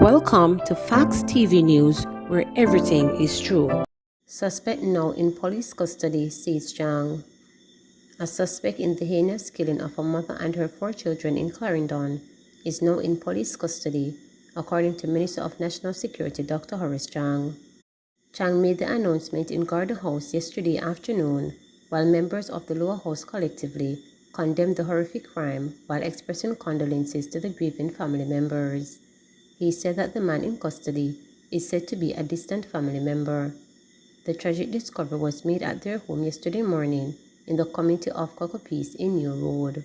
Welcome to Facts TV News, where everything is true. Suspect now in police custody, says Jang. A suspect in the heinous killing of a mother and her 4 children in Clarendon is now in police custody, according to Minister of National Security Dr. Horace Jang. Chang made the announcement in Garden House yesterday afternoon, while members of the lower house collectively condemned the horrific crime while expressing condolences to the grieving family members. He said that the man in custody is said to be a distant family member. The tragic discovery was made at their home yesterday morning in the community of Cocopese in New Road.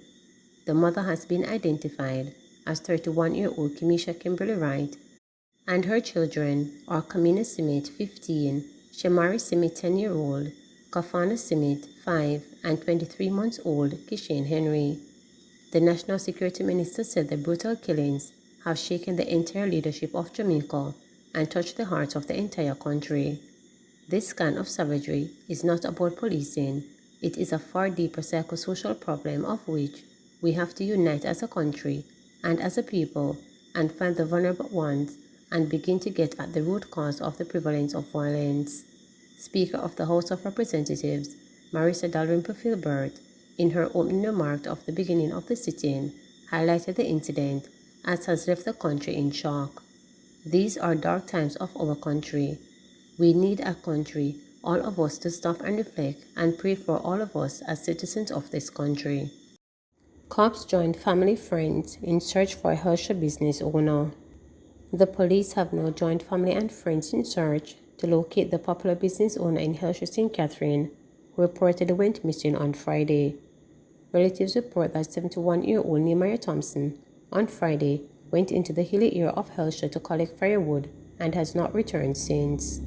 The mother has been identified as 31-year-old Kimisha Kimberly Wright, and her children are Kamina Simit, 15, Shamari Simit, 10-year-old, Kafana Simit, 5, and 23-month-old Kishane Henry. The National Security Minister said the brutal killings have shaken the entire leadership of Jamaica and touched the hearts of the entire country. This kind of savagery is not about policing. It is a far deeper psychosocial problem of which we have to unite as a country and as a people and find the vulnerable ones and begin to get at the root cause of the prevalence of violence. Speaker of the House of Representatives, Marissa Dalrymple Filbert, in her opening remark of the beginning of the sitting, highlighted the incident as has left the country in shock. These are dark times of our country. We need a country, all of us, to stop and reflect and pray for all of us as citizens of this country. Cops joined family friends in search for a Hershey business owner. The police have now joined family and friends in search to locate the popular business owner in Hershey St. Catherine, who reportedly went missing on Friday. Relatives report that 71-year-old Nehemiah Thompson, on Friday, went into the hilly area of Hershey to collect firewood and has not returned since.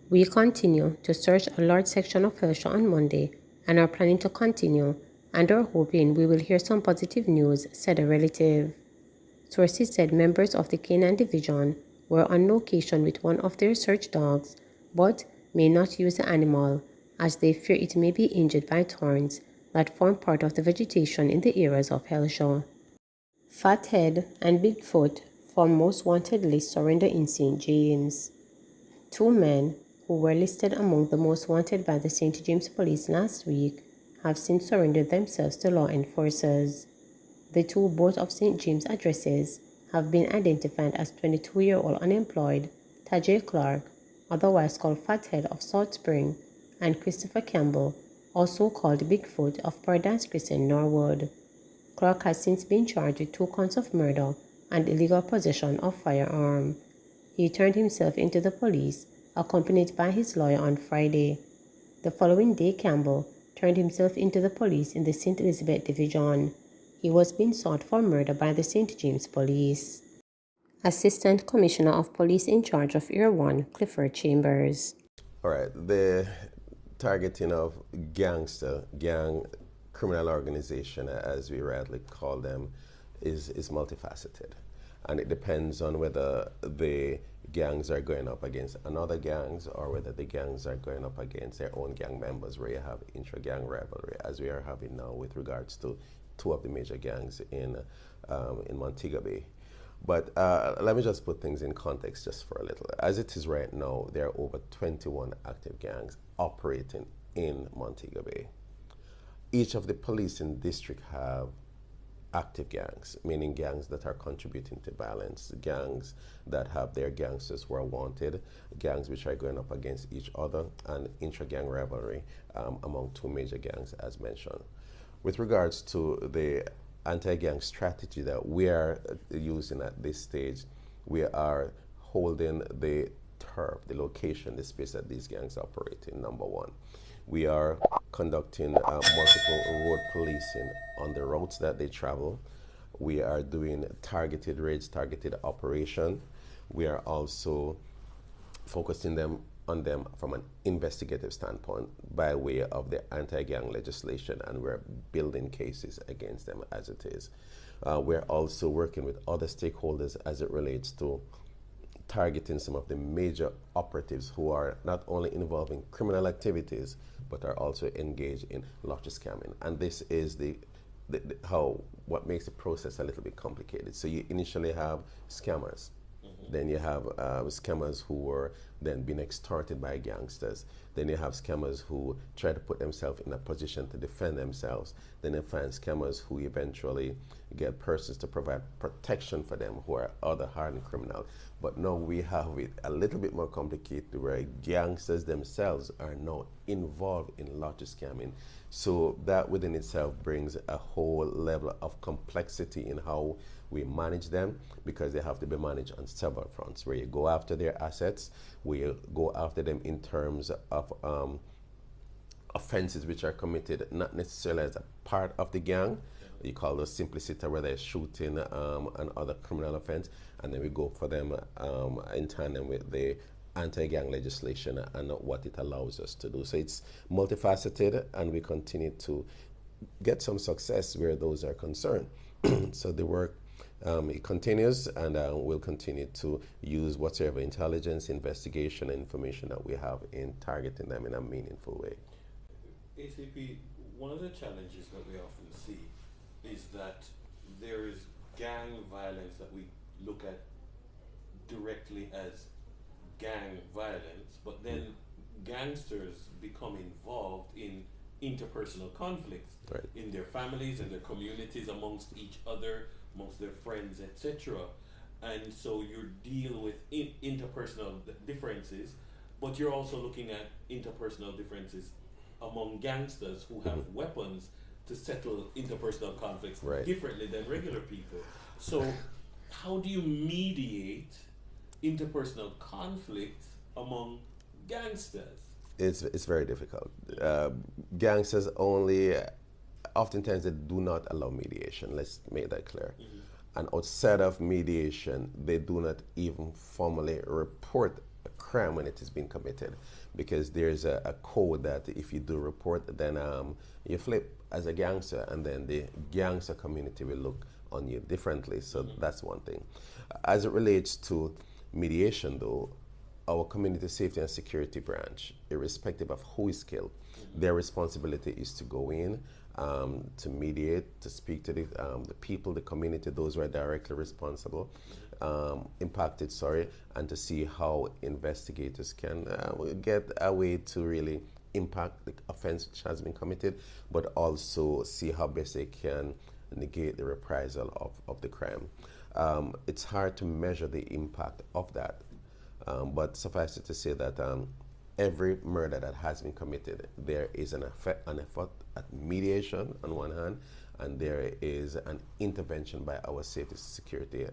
We continue to search a large section of Hershey on Monday and are planning to continue and are hoping we will hear some positive news, said a relative. Sources said members of the Canine Division were on location with one of their search dogs, but may not use the animal as they fear it may be injured by thorns that form part of the vegetation in the areas of Hershey. Fathead and Bigfoot form most wanted list surrender in St. James. 2 men who were listed among the most wanted by the St. James Police last week have since surrendered themselves to law enforcers. The 2, both of St. James addresses, have been identified as 22-year-old unemployed Tajay Clark, otherwise called Fathead of Salt Spring, and Christopher Campbell, also called Bigfoot of Paradise Crescent, Norwood. Clark has since been charged with 2 counts of murder and illegal possession of firearm. He turned himself into the police, accompanied by his lawyer, on Friday. The following day, Campbell turned himself into the police in the St. Elizabeth Division. He was being sought for murder by the St. James Police. Assistant Commissioner of Police in charge of Area 1, Clifford Chambers. All right, the targeting of gang criminal organization, as we rightly call them, is multifaceted. And it depends on whether the gangs are going up against another gangs or whether the gangs are going up against their own gang members, where you have intra-gang rivalry, as we are having now with regards to 2 of the major gangs in Montego Bay. But let me just put things in context just for a little. As it is right now, there are over 21 active gangs operating in Montego Bay. Each of the policing districts have active gangs, meaning gangs that are contributing to violence, gangs that have their gangsters who are wanted, gangs which are going up against each other, and intra-gang rivalry among 2 major gangs, as mentioned. With regards to the anti-gang strategy that we are using at this stage, we are holding the turf, the location, the space that these gangs operate in, number 1. We are conducting multiple road policing on the routes that they travel. We are doing targeted raids, targeted operation. We are also focusing on them from an investigative standpoint by way of the anti-gang legislation, and we're building cases against them as it is. We're also working with other stakeholders as it relates to targeting some of the major operatives who are not only involved in criminal activities, but are also engaged in lottery scamming. And this is what makes the process a little bit complicated. So you initially have scammers Then you have scammers who were then being extorted by gangsters. Then you have scammers who try to put themselves in a position to defend themselves. Then you find scammers who eventually get persons to provide protection for them who are other hardened criminals. But now we have it a little bit more complicated where gangsters themselves are now involved in lottery scamming. So that within itself brings a whole level of complexity in how we manage them, because they have to be managed on several fronts, where you go after their assets, where you go after them in terms of offenses which are committed not necessarily as a part of the gang. You call those simplicity, where they're shooting and other criminal offense, and then we go for them in tandem with the anti-gang legislation and what it allows us to do. So it's multifaceted, and we continue to get some success where those are concerned. So the work it continues, and we'll continue to use whatever intelligence, investigation, and information that we have in targeting them in a meaningful way. ACP, one of the challenges that we often see is that there is gang violence that we look at directly as gang violence, but then gangsters become involved in interpersonal conflicts Right. in their families and their communities, amongst each other, amongst their friends, etc. And so you deal with interpersonal differences, but you're also looking at interpersonal differences among gangsters who have weapons to settle interpersonal conflicts Right. differently than regular people. So how do you mediate interpersonal conflict among gangsters? It's very difficult. Gangsters only, oftentimes they do not allow mediation. Let's make that clear. And outside of mediation, they do not even formally report a crime when it has been committed, because there's a code that if you do report, then you flip as a gangster, and then the gangster community will look on you differently. So that's one thing. As it relates to mediation, though, our community safety and security branch, irrespective of who is killed, their responsibility is to go in, to mediate, to speak to the people, the community, those who are directly responsible, impacted, and to see how investigators can get a way to really impact the offense which has been committed, but also see how best they can negate the reprisal of the crime. It's hard to measure the impact of that. But suffice it to say that every murder that has been committed, there is an effort at mediation on one hand, and there is an intervention by our safety security.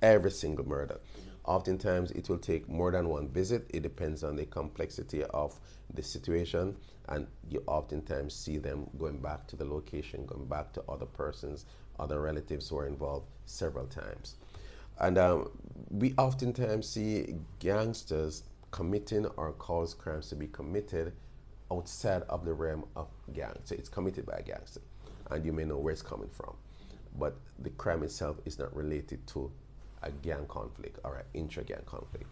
Every single murder. Oftentimes, it will take more than one visit. It depends on the complexity of the situation, and you oftentimes see them going back to the location, going back to other persons, other relatives who are involved several times. And we oftentimes see gangsters committing or cause crimes to be committed outside of the realm of gang. So it's committed by a gangster, and you may know where it's coming from. But the crime itself is not related to a gang conflict or an intra-gang conflict.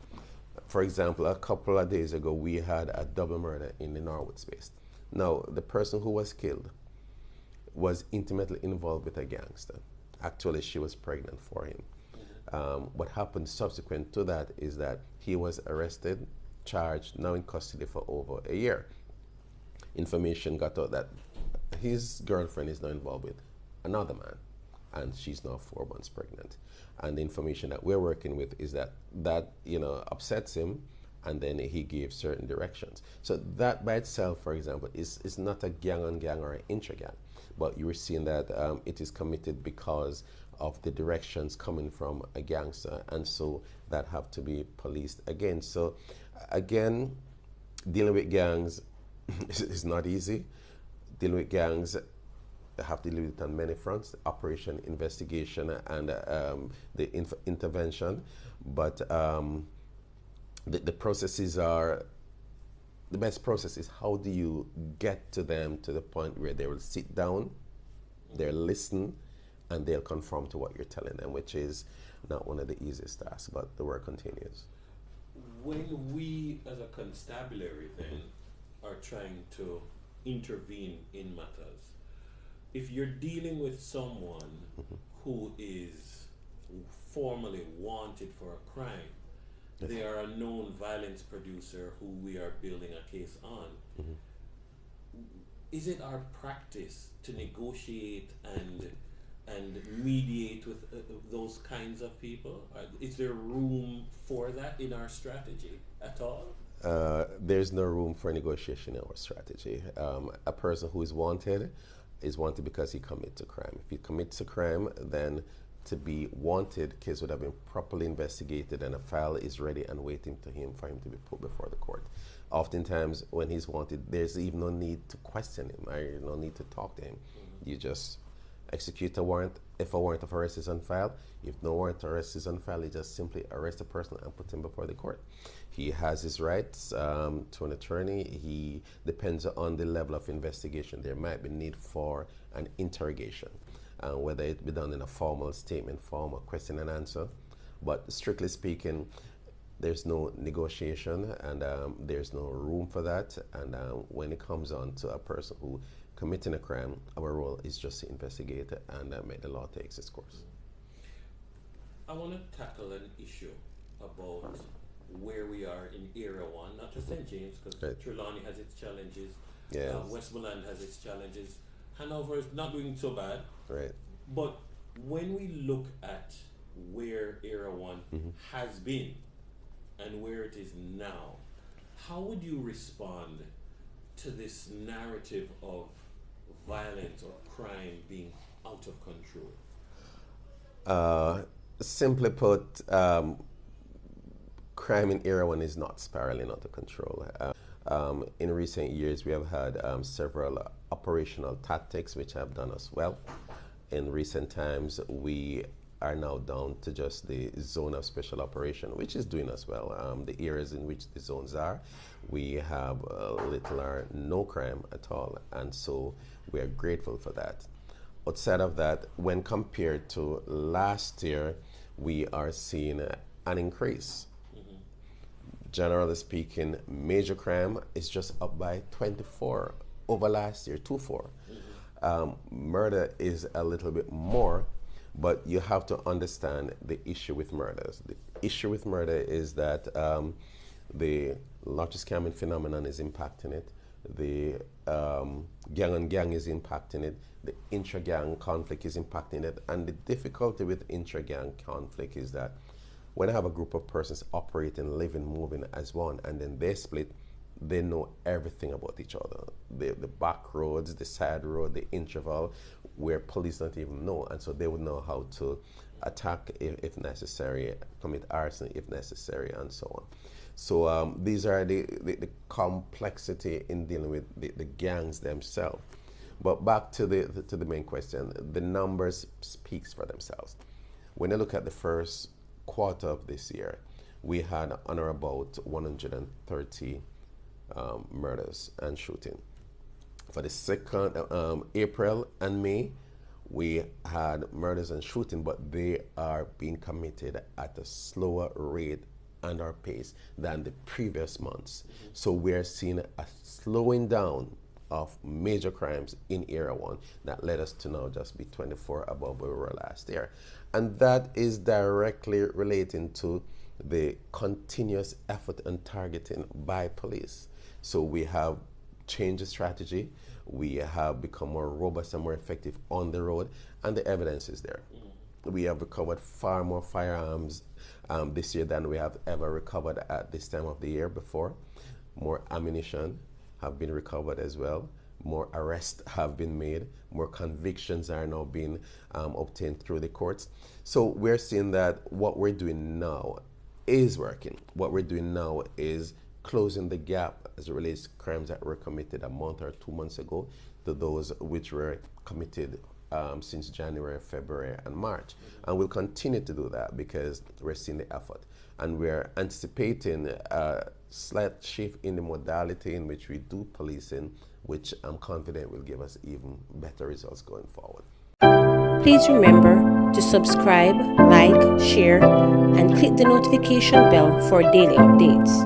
For example, a couple of days ago, we had a double murder in the Norwood space. Now, the person who was killed was intimately involved with a gangster. Actually, she was pregnant for him. What happened subsequent to that is that he was arrested, charged, now in custody for over a year. Information got out that his girlfriend is now involved with another man, and she's now 4 months pregnant. And the information that we're working with is that upsets him, and then he gave certain directions. So that by itself, for example, is not a gang-on-gang or an intra-gang, but you were seeing that it is committed because of the directions coming from a gangster, and so that have to be policed again. So again, dealing with gangs is not easy. Dealing with gangs, they have to deal with it on many fronts: the operation, investigation, and the intervention. But the processes are, the best process is how do you get to them to the point where they will sit down, they'll listen, and they'll conform to what you're telling them, which is not one of the easiest tasks, but the work continues. When we, as a constabulary, then, are trying to intervene in matters, if you're dealing with someone who is formally wanted for a crime, they are a known violence producer who we are building a case on. Is it our practice to negotiate and mediate with those kinds of people? Is there room for that in our strategy at all? There's no room for negotiation in our strategy. A person who is wanted because he commits a crime. If he commits a crime, then to be wanted, case would have been properly investigated and a file is ready and waiting for him to be put before the court. Oftentimes, when he's wanted, there's even no need to question him. No need to talk to him. You just execute a warrant. If a warrant of arrest is on file, if no warrant of arrest is on file, you just simply arrest the person and put him before the court. He has his rights to an attorney. He depends on the level of investigation. There might be need for an interrogation, whether it be done in a formal statement form or question and answer. But strictly speaking, there's no negotiation and there's no room for that. And when it comes on to a person who committing a crime, our role is just to investigate and make the law take its course. I want to tackle an issue about where we are in Era 1, not just St. James, because Right. Trelawney has its challenges, Yes. Westmoreland has its challenges, Hanover is not doing so bad. Right. But when we look at where Era 1 has been and where it is now, how would you respond to this narrative of violence or crime being out of control? Simply put, crime in Era 1 is not spiraling out of control. In recent years, we have had several operational tactics which have done us well. In recent times, we are now down to just the zone of special operation, which is doing us well. The areas in which the zones are, we have little or no crime at all, and so we are grateful for that. Outside of that, when compared to last year, we are seeing an increase. Generally speaking, major crime is just up by 24 over last year, 24. Murder is a little bit more, but you have to understand the issue with murders. The issue with murder is that the largest scamming phenomenon is impacting it. The gang on gang is impacting it. The intra-gang conflict is impacting it. And the difficulty with intra-gang conflict is that when I have a group of persons operating, living, moving as one, and then they split, they know everything about each other. The back roads, the side road, the interval, where police don't even know. And so they would know how to attack if necessary, commit arson if necessary, and so on. So these are the complexity in dealing with the gangs themselves. But back to the main question, the numbers speaks for themselves. When you look at the first quarter of this year, we had on or about 130 murders and shooting. For the second April and May, we had murders and shooting, but they are being committed at a slower rate and our pace than the previous months. So we're seeing a slowing down of major crimes in Era 1 that led us to now just be 24 above where we were last year. And that is directly relating to the continuous effort and targeting by police. So we have changed the strategy, we have become more robust and more effective on the road, and the evidence is there. We have recovered far more firearms this year than we have ever recovered at this time of the year before. More ammunition have been recovered as well. More arrests have been made. More convictions are now being obtained through the courts. So we're seeing that what we're doing now is working. What we're doing now is closing the gap as it relates to crimes that were committed a month or 2 months ago to those which were committed since January, February, and March. And we'll continue to do that because we're seeing the effort. And we're anticipating a slight shift in the modality in which we do policing, which I'm confident will give us even better results going forward. Please remember to subscribe, like, share, and click the notification bell for daily updates.